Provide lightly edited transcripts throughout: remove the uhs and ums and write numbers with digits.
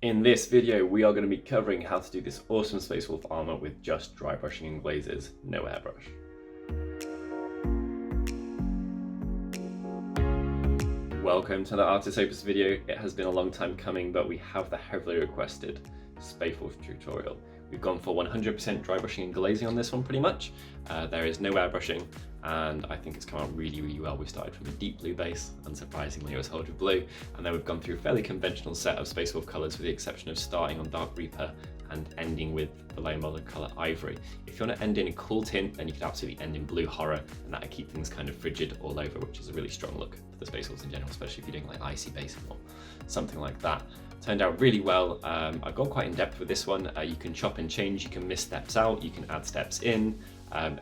In this video, we are going to be covering how to do this awesome Space Wolf armor with just dry brushing and glazes, no airbrush. Welcome to the Artis Opus video. It has been a long time coming, but we have the heavily requested Space Wolf tutorial. We've gone for 100% dry brushing and glazing on this one pretty much. There is no airbrushing, and I think it's come out really well. We started from a deep blue base, unsurprisingly it was HULDRA blue, and then we've gone through a fairly conventional set of Space Wolf colours with the exception of starting on Dark Reaper and ending with the LAHMIAN colour Ivory. If you want to end in a cool tint, then you could absolutely end in Blue Horror, and that would keep things kind of frigid all over, which is a really strong look for the Space Wolves in general, especially if you're doing like icy basing or something like that. Turned out really well. I've gone quite in depth with this one. You can chop and change, you can miss steps out, you can add steps in.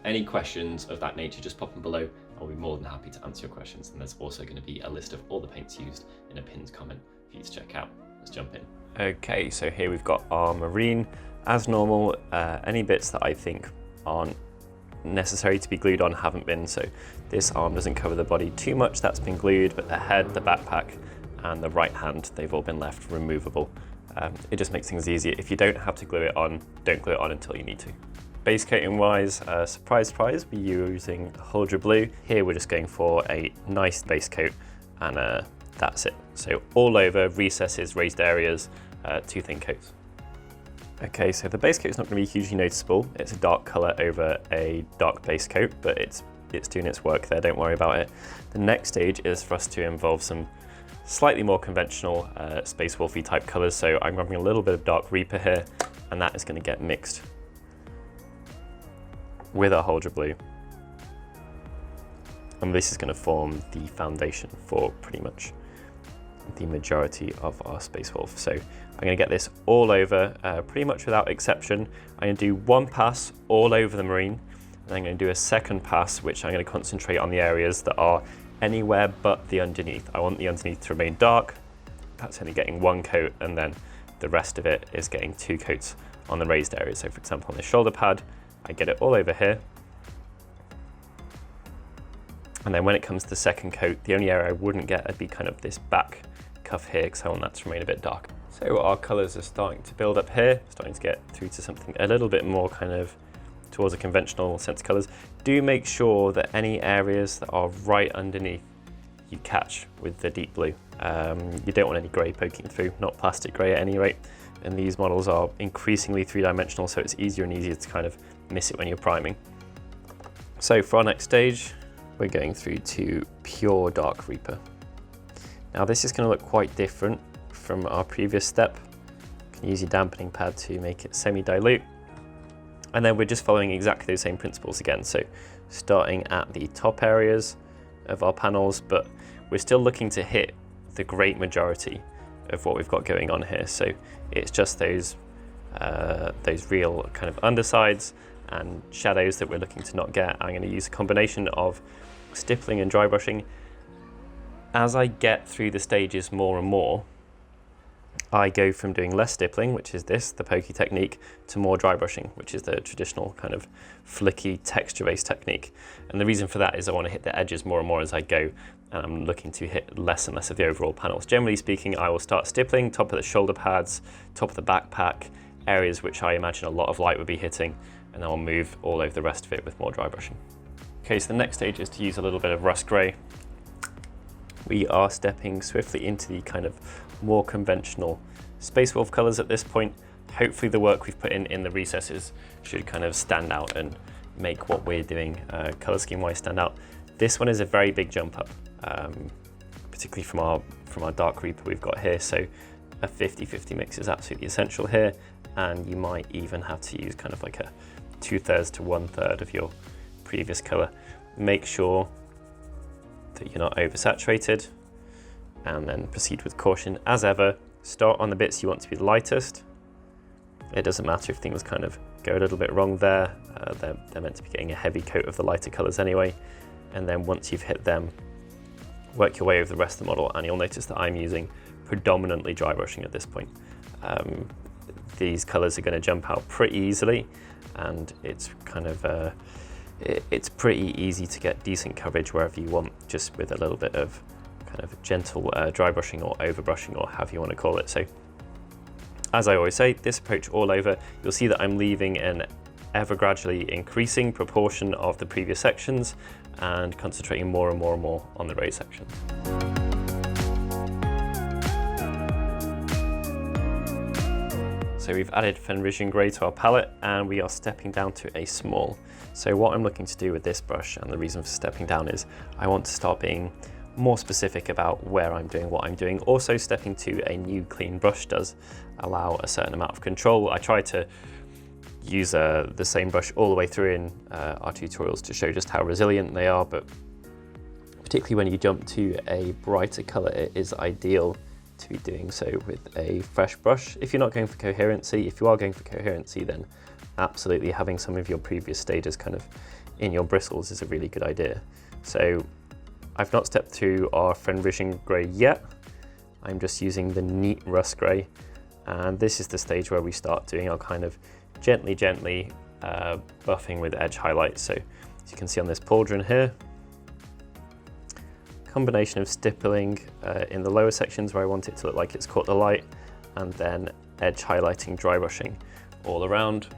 Any questions of that nature, just pop them below. I'll be more than happy to answer your questions. And there's also going to be a list of all the paints used in a pinned comment for you to check out. Let's jump in. Okay, so here we've got our marine. As normal, any bits that I think aren't necessary to be glued on haven't been. So this arm doesn't cover the body too much, that's been glued, but the head, the backpack, and the right hand, they've all been left removable. It just makes things easier. If you don't have to glue it on, don't glue it on until you need to. Base coating wise, surprise, we're using HULDRA blue. Here we're just going for a nice base coat, and that's it. So all over, recesses, raised areas, 2 thin coats. Okay, so the base coat is not going to be hugely noticeable. It's a dark colour over a dark base coat, but it's doing its work there, don't worry about it. The next stage is for us to involve some slightly more conventional Space Wolfy type colours. So I'm grabbing a little bit of Dark Reaper here, and that is going to get mixed with our HULDRA blue. And this is going to form the foundation for pretty much the majority of our Space Wolf. So I'm going to get this all over, pretty much without exception. I'm going to do one pass all over the marine, and I'm going to do a second pass, which I'm going to concentrate on the areas that are anywhere but the underneath. I want the underneath to remain dark. That's only getting 1 coat, and then the rest of it is getting 2 coats on the raised areas. So for example, on the shoulder pad, I get it all over here. And then when it comes to the second coat, the only area I wouldn't get would be kind of this back cuff here, because I want that to remain a bit dark. So our colours are starting to build up here, starting to get through to something a little bit more kind of towards a conventional sense of colours. Do make sure that any areas that are right underneath you catch with the deep blue. You don't want any grey poking through, not plastic grey at any rate. And these models are increasingly 3-dimensional, so it's easier and easier to kind of miss it when you're priming. So for our next stage, we're going through to pure Dark Reaper. Now this is going to look quite different from our previous step. You can use your dampening pad to make it semi-dilute. And then we're just following exactly the same principles again. So starting at the top areas of our panels, but we're still looking to hit the great majority of what we've got going on here. So it's just those real kind of undersides and shadows that we're looking to not get. I'm going to use a combination of stippling and dry brushing. As I get through the stages more and more, I go from doing less stippling, which is this, the pokey technique, to more dry brushing, which is the traditional kind of flicky texture-based technique. And the reason for that is I want to hit the edges more and more as I go, and I'm looking to hit less and less of the overall panels. Generally speaking, I will start stippling, top of the shoulder pads, top of the backpack, areas which I imagine a lot of light would be hitting, and then I'll move all over the rest of it with more dry brushing. Okay, so the next stage is to use a little bit of rust grey. We are stepping swiftly into the kind of more conventional Space Wolf colours at this point. Hopefully the work we've put in the recesses should kind of stand out and make what we're doing colour scheme wise stand out. This one is a very big jump up, particularly from our Dark Reaper we've got here. So a 50-50 mix is absolutely essential here, and you might even have to use kind of like a 2/3 to 1/3 of your previous colour. Make sure that you're not oversaturated, and then proceed with caution. As ever, start on the bits you want to be the lightest. It doesn't matter if things kind of go a little bit wrong there. They're meant to be getting a heavy coat of the lighter colours anyway. And then once you've hit them, work your way over the rest of the model, and you'll notice that I'm using predominantly dry brushing at this point. These colours are going to jump out pretty easily, and it's kind of it's pretty easy to get decent coverage wherever you want, just with a little bit of kind of gentle dry brushing or over brushing, or however you want to call it. So As I always say, this approach all over, you'll see that I'm leaving an ever gradually increasing proportion of the previous sections and concentrating more and more and more on the raised sections. So we've added FENRISIAN grey to our palette and we are stepping down to a small. So what I'm looking to do with this brush, and the reason for stepping down, is I want to start being more specific about where I'm doing what I'm doing. Also, stepping to a new clean brush does allow a certain amount of control. I try to use the same brush all the way through in our tutorials to show just how resilient they are, but particularly when you jump to a brighter color, it is ideal to be doing so with a fresh brush. If you're not going for coherency, if you are going for coherency, then absolutely having some of your previous stages kind of in your bristles is a really good idea. So I've not stepped through our FENRISIAN grey yet. I'm just using the neat RUSS grey, and this is the stage where we start doing our kind of gently buffing with edge highlights. So as you can see on this pauldron here, combination of stippling in the lower sections where I want it to look like it's caught the light, and then edge highlighting, dry brushing all around.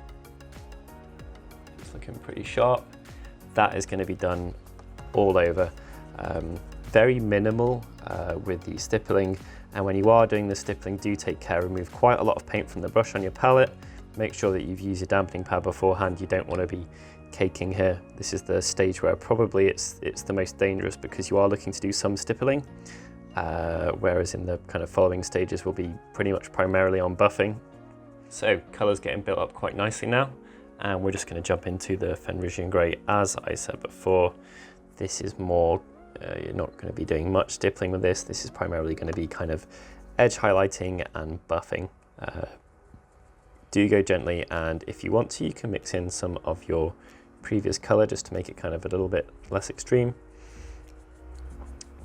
It's looking pretty sharp. That is going to be done all over. Very minimal with the stippling, and when you are doing the stippling, do take care, remove quite a lot of paint from the brush on your palette. Make sure that you've used your dampening pad beforehand. You don't want to be caking here. This is the stage where probably it's the most dangerous, because you are looking to do some stippling, whereas in the kind of following stages will be pretty much primarily on buffing. So colours getting built up quite nicely now, and we're just going to jump into the FENRISIAN grey. As I said before, this is more, you're not going to be doing much stippling with this. This is primarily going to be kind of edge highlighting and buffing. Do go gently, and if you want to, you can mix in some of your previous color just to make it kind of a little bit less extreme.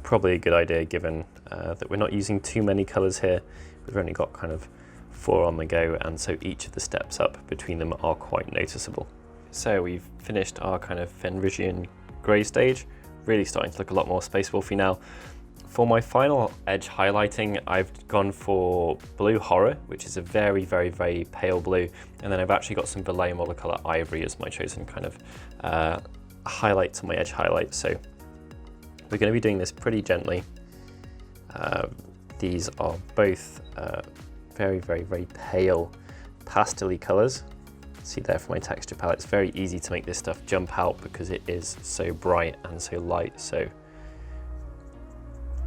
Probably a good idea, given that we're not using too many colors here. We've only got kind of 4 on the go, and so each of the steps up between them are quite noticeable. So we've finished our kind of FENRISIAN grey stage, really starting to look a lot more space wolfy now. For my final edge highlighting, I've gone for Blue Horror, which is a very pale blue, and then I've actually got some Belay watercolor Ivory as my chosen kind of highlight to my edge highlight. So we're going to be doing this pretty gently. These are both very pale pastel-y colors. See there for my texture palette, it's very easy to make this stuff jump out because it is so bright and so light. So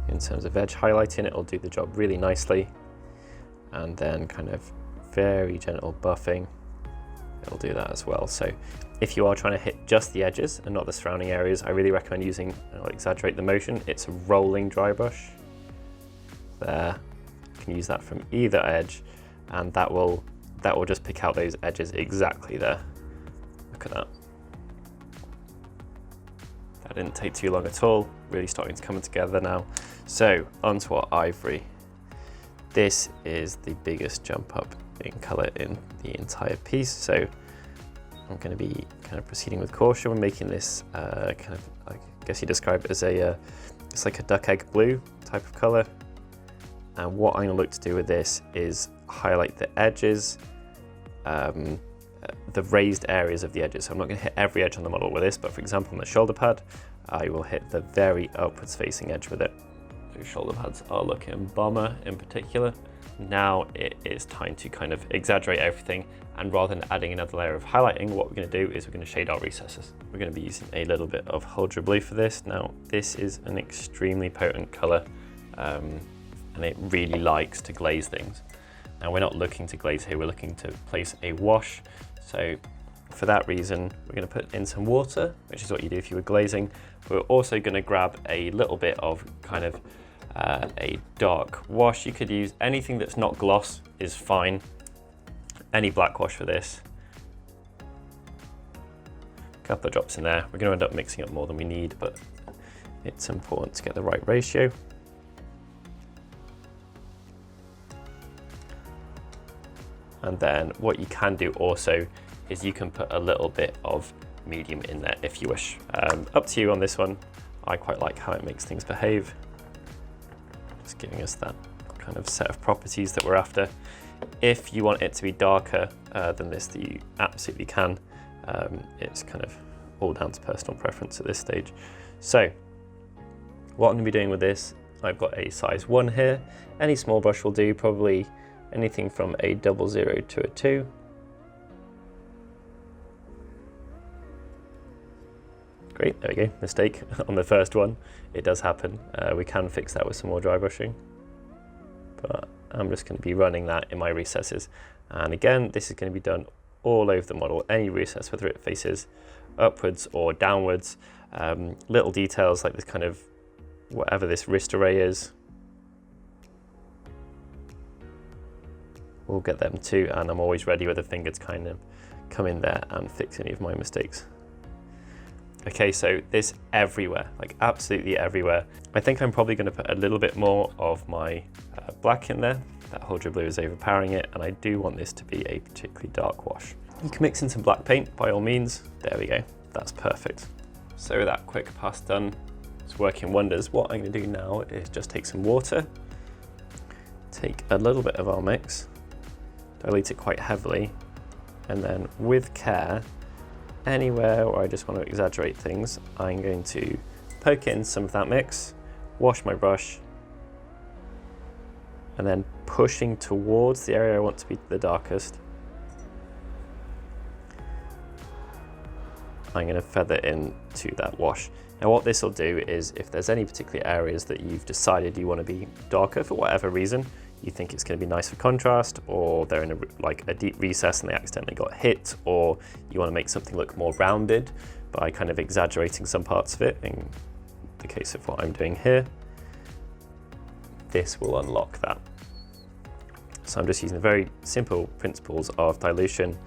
in terms of edge highlighting, it'll do the job really nicely, and then kind of very gentle buffing, it'll do that as well. So if you are trying to hit just the edges and not the surrounding areas, I really recommend using, I'll exaggerate the motion, it's a rolling dry brush. There, you can use that from either edge, and that will just pick out those edges exactly there. Look at that. That didn't take too long at all, really starting to come together now. So onto our Ivory. This is the biggest jump up in color in the entire piece, so I'm going to be kind of proceeding with caution when making this kind of, I guess you describe it as it's like a duck egg blue type of color. And what I'm going to look to do with this is highlight the edges, the raised areas of the edges. So I'm not going to hit every edge on the model with this, but for example on the shoulder pad, I will hit the very upwards facing edge with it. Those shoulder pads are looking bomber in particular. Now it is time to kind of exaggerate everything, and rather than adding another layer of highlighting, what we're going to do is we're going to shade our recesses. We're going to be using a little bit of HULDRA blue for this. Now this is an extremely potent color, and it really likes to glaze things. Now we're not looking to glaze here, we're looking to place a wash. So for that reason, we're going to put in some water, which is what you do if you were glazing. We're also going to grab a little bit of kind of a dark wash. You could use anything that's not gloss is fine. Any black wash for this. A couple of drops in there. We're going to end up mixing up more than we need, but it's important to get the right ratio. And then what you can do also is you can put a little bit of medium in there if you wish. Up to you on this one. I quite like how it makes things behave. Just giving us that kind of set of properties that we're after. If you want it to be darker than this, you absolutely can. It's kind of all down to personal preference at this stage. So what I'm going to be doing with this, I've got a size 1 here. Any small brush will do, probably anything from a 00 to a 2. Great, there we go, mistake on the first one. It does happen. We can fix that with some more dry brushing. But I'm just going to be running that in my recesses. And again, this is going to be done all over the model, any recess, whether it faces upwards or downwards. Little details like this kind of, whatever this wrist array is, we'll get them too, and I'm always ready with the finger to kind of come in there and fix any of my mistakes. Okay, so this everywhere, like absolutely everywhere. I think I'm probably going to put a little bit more of my black in there. That HULDRA blue is overpowering it, and I do want this to be a particularly dark wash. You can mix in some black paint by all means. There we go, that's perfect. So with that quick pass done, it's working wonders. What I'm going to do now is just take some water, take a little bit of our mix, dilute it quite heavily, and then with care, anywhere where I just want to exaggerate things, I'm going to poke in some of that mix, wash my brush, and then pushing towards the area I want to be the darkest, I'm going to feather into that wash. Now what this will do is, if there's any particular areas that you've decided you want to be darker for whatever reason, you think it's going to be nice for contrast, or they're in a deep recess and they accidentally got hit, or you want to make something look more rounded by kind of exaggerating some parts of it, in the case of what I'm doing here, this will unlock that. So I'm just using the very simple principles of dilution,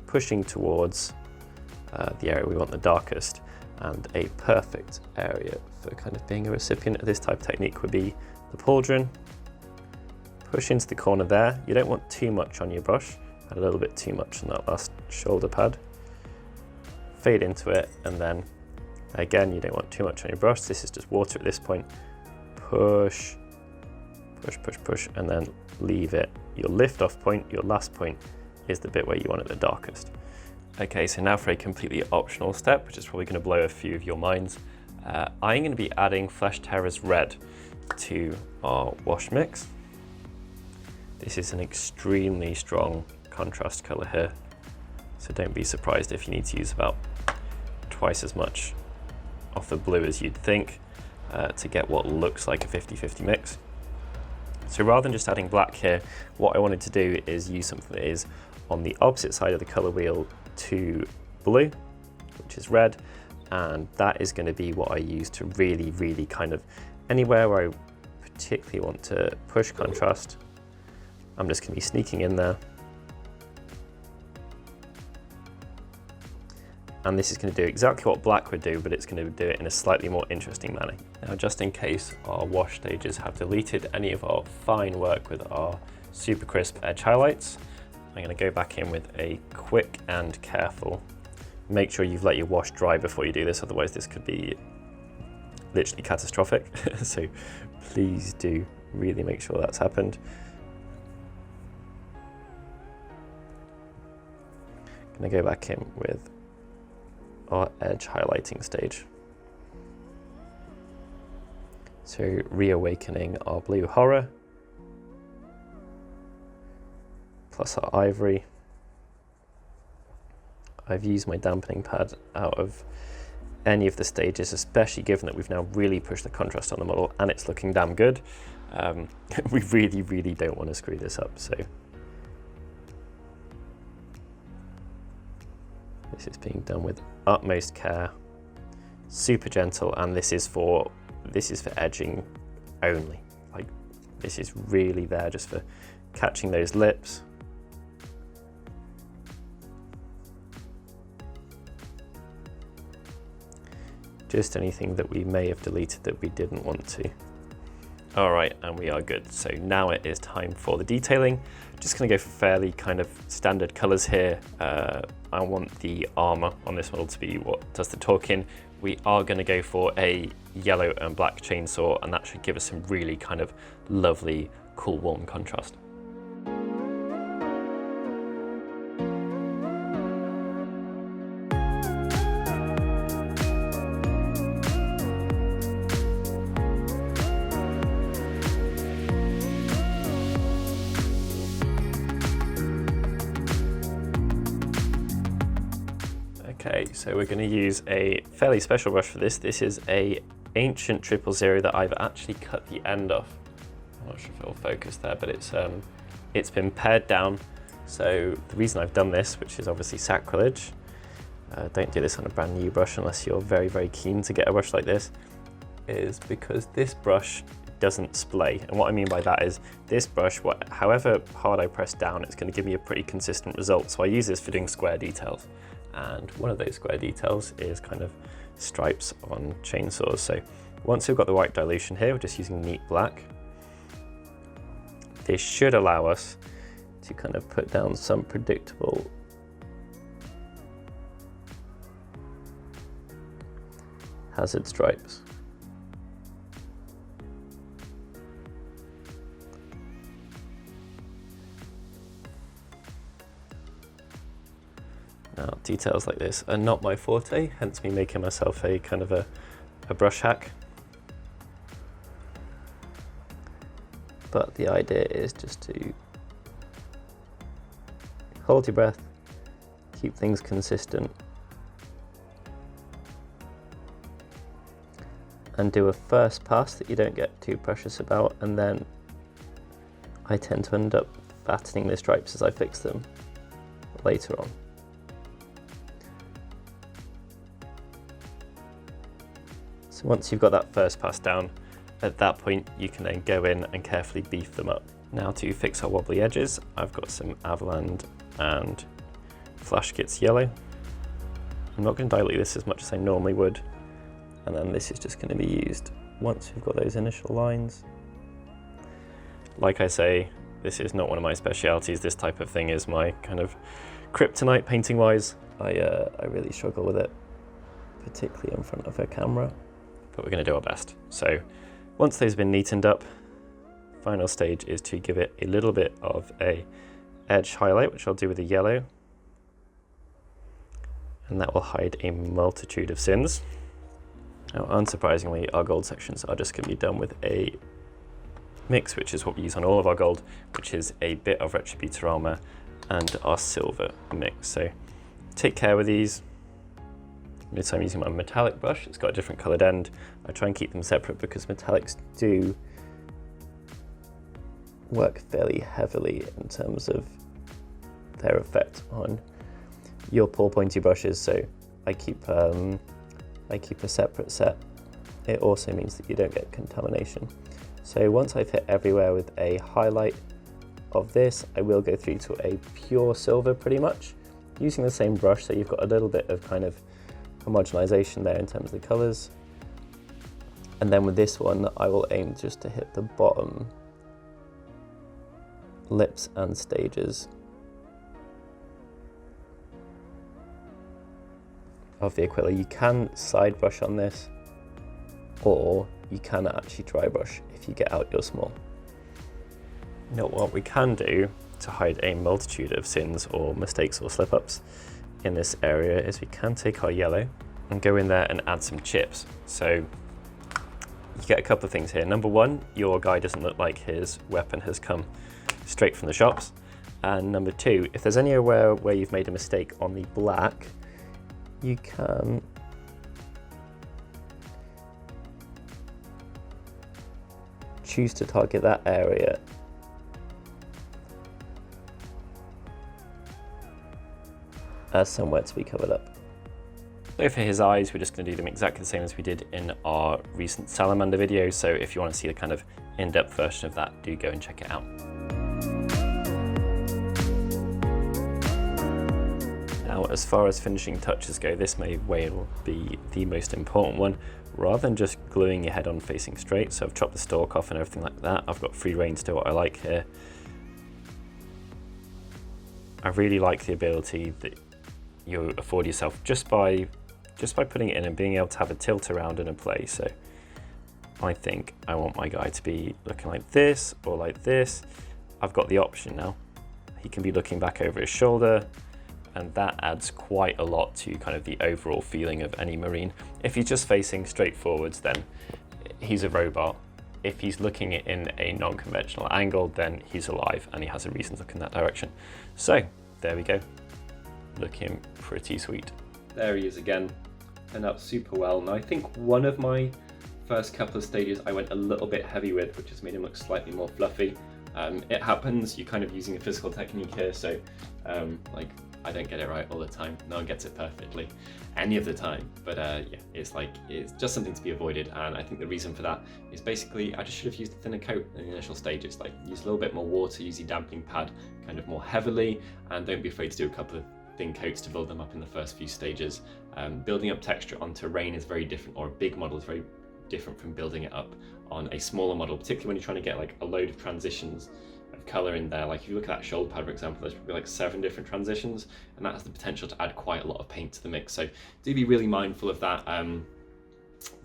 pushing towards the area we want the darkest, and a perfect area for kind of being a recipient of this type of technique would be the pauldron. Push into the corner there. You don't want too much on your brush, a little bit too much on that last shoulder pad. Fade into it, and then again, you don't want too much on your brush. This is just water at this point. Push, push, push, push, and then leave it. Your lift off point, your last point, is the bit where you want it the darkest. Okay, so now for a completely optional step, which is probably going to blow a few of your minds. I'm going to be adding Flesh Terror's Red to our wash mix. This is an extremely strong contrast color here, so don't be surprised if you need to use about twice as much of the blue as you'd think to get what looks like a 50-50 mix. So rather than just adding black here, what I wanted to do is use something that is on the opposite side of the color wheel to blue, which is red, and that is going to be what I use to really kind of, anywhere where I particularly want to push contrast, I'm just going to be sneaking in there. And this is going to do exactly what black would do, but it's going to do it in a slightly more interesting manner. Now, just in case our wash stages have deleted any of our fine work with our super crisp edge highlights, I'm going to go back in with a quick and careful. Make sure you've let your wash dry before you do this, otherwise this could be literally catastrophic. So please do really make sure that's happened. I'm going to go back in with our edge highlighting stage. So reawakening our blue horror, plus our ivory. I've used my dampening pad out of any of the stages, especially given that we've now really pushed the contrast on the model and it's looking damn good. We really don't want to screw this up, so this is being done with utmost care, super gentle, and this is for edging only. Like, this is really there just for catching those lips. Just anything that we may have deleted that we didn't want to. All right, and we are good. So now it is time for the detailing. Just gonna go for fairly kind of standard colors here. I want the armor on this model to be what does the talking. We are gonna go for a yellow and black chainsaw, and that should give us some really kind of lovely, cool, warm contrast. Okay, so we're going to use a fairly special brush for this. This is a ancient 000 that I've actually cut the end off. I'm not sure if it'll focus there, but it's been pared down. So the reason I've done this, which is obviously sacrilege, don't do this on a brand new brush unless you're very, very keen to get a brush like this, is because this brush doesn't splay. And what I mean by that is this brush, however hard I press down, it's going to give me a pretty consistent result. So I use this for doing square details. And one of those square details is kind of stripes on chainsaws. So once we've got the right dilution here, we're just using neat black. This should allow us to kind of put down some predictable hazard stripes. Now, details like this are not my forte, hence me making myself a kind of a brush hack. But the idea is just to hold your breath, keep things consistent, and do a first pass that you don't get too precious about, and then I tend to end up fattening the stripes as I fix them later on. So once you've got that first pass down, at that point you can then go in and carefully beef them up. Now to fix our wobbly edges, I've got some Avaland and Flash Kits yellow. I'm not going to dilute this as much as I normally would, and then this is just going to be used once we've got those initial lines. Like I say, this is not one of my specialities. This type of thing is my kind of kryptonite painting wise. I really struggle with it, particularly in front of a camera, but we're going to do our best. So once those have been neatened up, final stage is to give it a little bit of a edge highlight, which I'll do with a yellow, and that will hide a multitude of sins. Now, unsurprisingly, our gold sections are just going to be done with a mix, which is what we use on all of our gold, which is a bit of Retributor armor and our silver mix. So take care with these. So I'm using my metallic brush. It's got a different coloured end. I try and keep them separate because metallics do work fairly heavily in terms of their effect on your poor pointy brushes. So I keep a separate set. It also means that you don't get contamination. So once I've hit everywhere with a highlight of this, I will go through to a pure silver pretty much, using the same brush, so you've got a little bit of kind of homogenization there in terms of the colors. And then with this one, I will aim just to hit the bottom lips and stages of the Aquila. You can side brush on this, or you can actually dry brush if you get out your small. You know what we can do to hide a multitude of sins or mistakes or slip-ups in this area is we can take our yellow and go in there and add some chips. So you get a couple of things here. Number one, your guy doesn't look like his weapon has come straight from the shops. And number two, if there's anywhere where you've made a mistake on the black, you can choose to target that area as somewhere to be covered up. So for his eyes, we're just going to do them exactly the same as we did in our recent salamander video. So if you want to see the kind of in-depth version of that, do go and check it out. Now, as far as finishing touches go, this may well be the most important one. Rather than just gluing your head on facing straight, so I've chopped the stalk off and everything like that, I've got free rein to do what I like here. I really like the ability that you afford yourself just by putting it in and being able to have a tilt around in a play. So I think I want my guy to be looking like this or like this. I've got the option now. He can be looking back over his shoulder, and that adds quite a lot to kind of the overall feeling of any Marine. If he's just facing straight forwards, then he's a robot. If he's looking in a non-conventional angle, then he's alive and he has a reason to look in that direction. So there we go, looking pretty sweet. there he is again, turned out super well. Now I think one of my first couple of stages I went a little bit heavy with, which has made him look slightly more fluffy. It happens, you're kind of using a physical technique here, so like I don't get it right all the time. No one gets it perfectly any of the time, but yeah, it's just something to be avoided. And I think the reason for that is basically I just should have used a thinner coat in the initial stages. Like use a little bit more water, use your dampening pad kind of more heavily, and don't be afraid to do a couple of thin coats to build them up in the first few stages. Building up texture on terrain is very different, or a big model is very different from building it up on a smaller model, particularly when you're trying to get like a load of transitions of color in there. Like if you look at that shoulder pad, for example, there's probably like 7 different transitions, and that has the potential to add quite a lot of paint to the mix. So do be really mindful of that.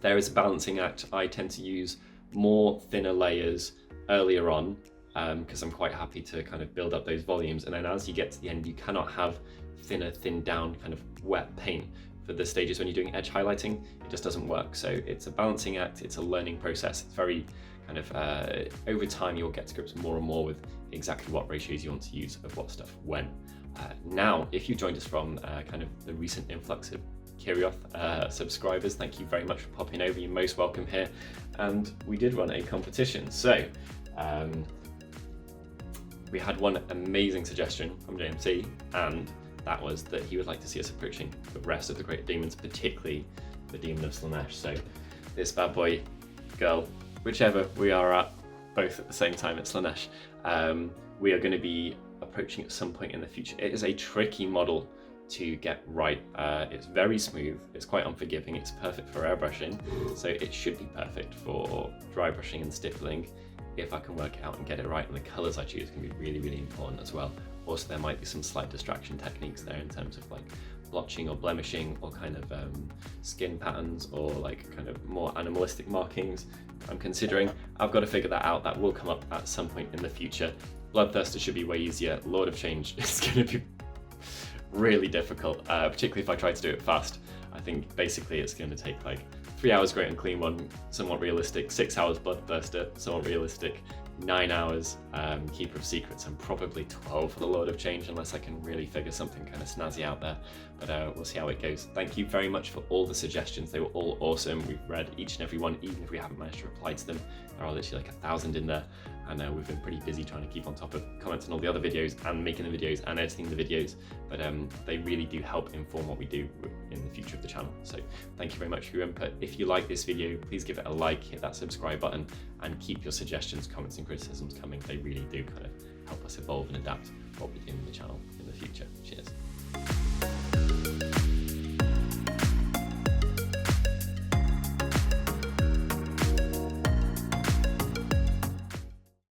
There is a balancing act. I tend to use more thinner layers earlier on because I'm quite happy to kind of build up those volumes, and then as you get to the end, you cannot have thinner, thinned down kind of wet paint for the stages when you're doing edge highlighting. It just doesn't work. So it's a balancing act, it's a learning process. It's very kind of, over time you'll get to grips more and more with exactly what ratios you want to use of what stuff when. Now, if you joined us from kind of the recent influx of Kirioth subscribers, thank you very much for popping over, you're most welcome here. And we did run a competition. So we had one amazing suggestion from JMC, and that was that he would like to see us approaching the rest of the great demons, particularly the demon of Slaanesh. So this bad boy, girl, whichever we are at, both at the same time at Slaanesh, we are going to be approaching at some point in the future. It is a tricky model to get right. It's very smooth, it's quite unforgiving, it's perfect for airbrushing, so it should be perfect for dry brushing and stippling if I can work it out and get it right. And the colours I choose can be really, really important as well. Also, there might be some slight distraction techniques there in terms of like blotching or blemishing, or kind of skin patterns, or like kind of more animalistic markings I'm considering. I've got to figure that out. That will come up at some point in the future. Bloodthirster should be way easier. Lord of Change is going to be really difficult, particularly if I try to do it fast. I think basically it's going to take like 3 hours Great and Clean one, somewhat realistic, 6 hours Bloodthirster, somewhat realistic, 9 hours Keeper of Secrets, and probably 12 for the Lord of Change, unless I can really figure something kind of snazzy out there. But we'll see how it goes. Thank you very much for all the suggestions. They were all awesome. We've read each and every one, even if we haven't managed to reply to them. There are literally like 1,000 in there, and we've been pretty busy trying to keep on top of comments on all the other videos, and making the videos and editing the videos. But they really do help inform what we do in the future of the channel. So thank you very much for your input. If you like this video, please give it a like, hit that subscribe button, and keep your suggestions, comments and criticisms coming. They really do kind of help us evolve and adapt what we do in the channel in the future. Cheers.